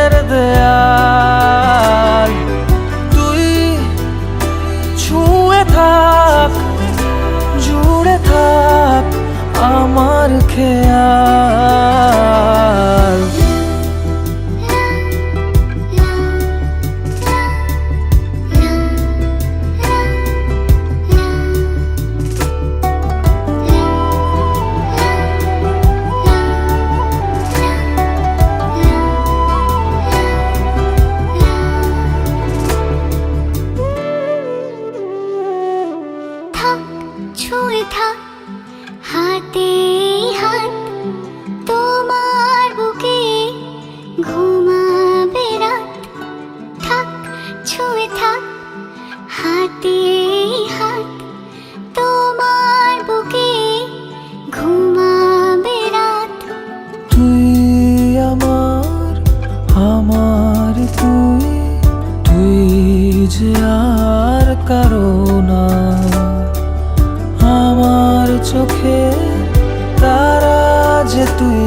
প্রাণের দেয়াল। তুই ছুঁয়ে থাক, জুড়ে থাক আমার খেয়াল। ছুঁয়ে থাক হাতে হাত তোমার বুকে, ঘুমাবে রাত। থাক ছুঁয়ে থাক হাতে হাত তোমার বুকে, ঘুমাবে রাত। তুই আমার, আমার তুই, তুই যে আর কারো না। আমার চোখে তারা যে তুই,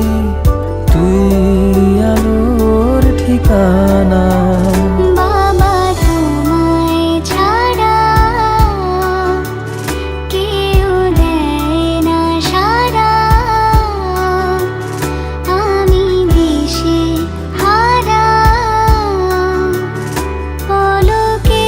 তুই আলোর ঠিকানা। বাবা তোমায় ছাড়া কেউ দেয় না সারা, আমি দিশে হারা পলকে।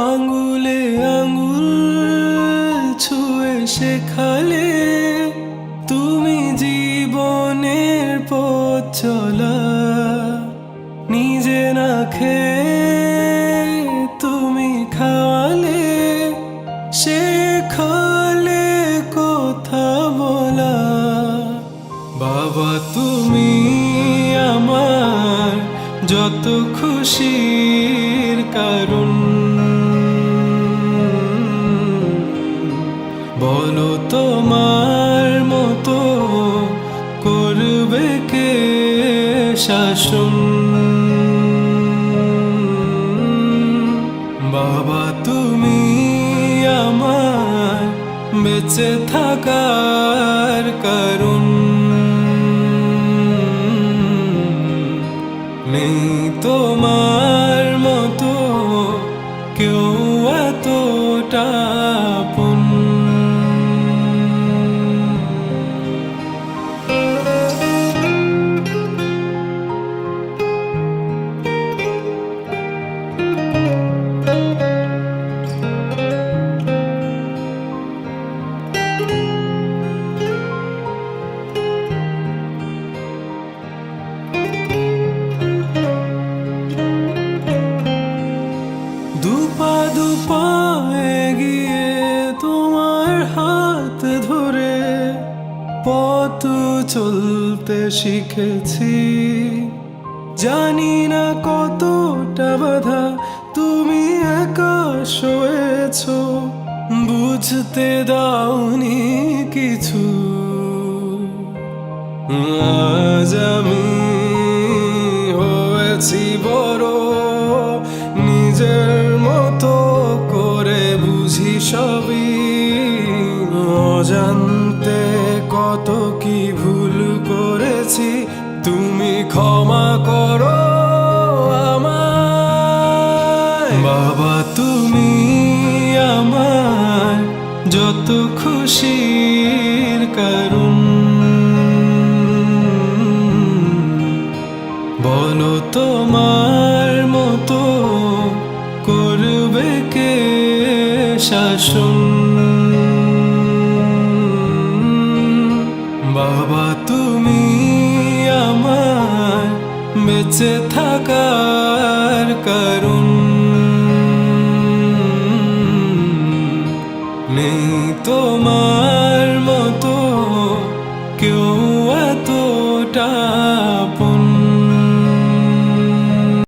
আঙ্গুলে আঙ্গুল ছুঁয়ে শেখালে তুমি জীবনের পথ চলা। নিজে না খেয়ে তুমি খাওয়ালে, শেখালে কথা বলা। বাবা তুমি আমার যত খুশির কারণ। বলো তোমার মতো করবে কে শাসন। বাবা তুমি আমার বেঁচে থাকার কারণ। নেই তোমার মতো কেউ এতটা আপন। দুপা দুপা এগিয়ে তোমার হাত ধরে পথ চলতে শিখেছি। জানি না কতটা বাধা তুমি একা সয়েছ, বুঝতে দাওনি কিছু। আজ আমি হয়েছি বড়, নিজের মতো করে বুঝি সবই। অজান্তে কত কি ভুল করেছি, তুমি ক্ষমা করো আমায়। বাবা তুমি আমার যত খুশির কারণ। বলো তোমার মতো করবে কে শাসন। বাবা তুমি আমার বেঁচে থাকার কারণ। নেই তোমার মতো কেউ এতটা আপন।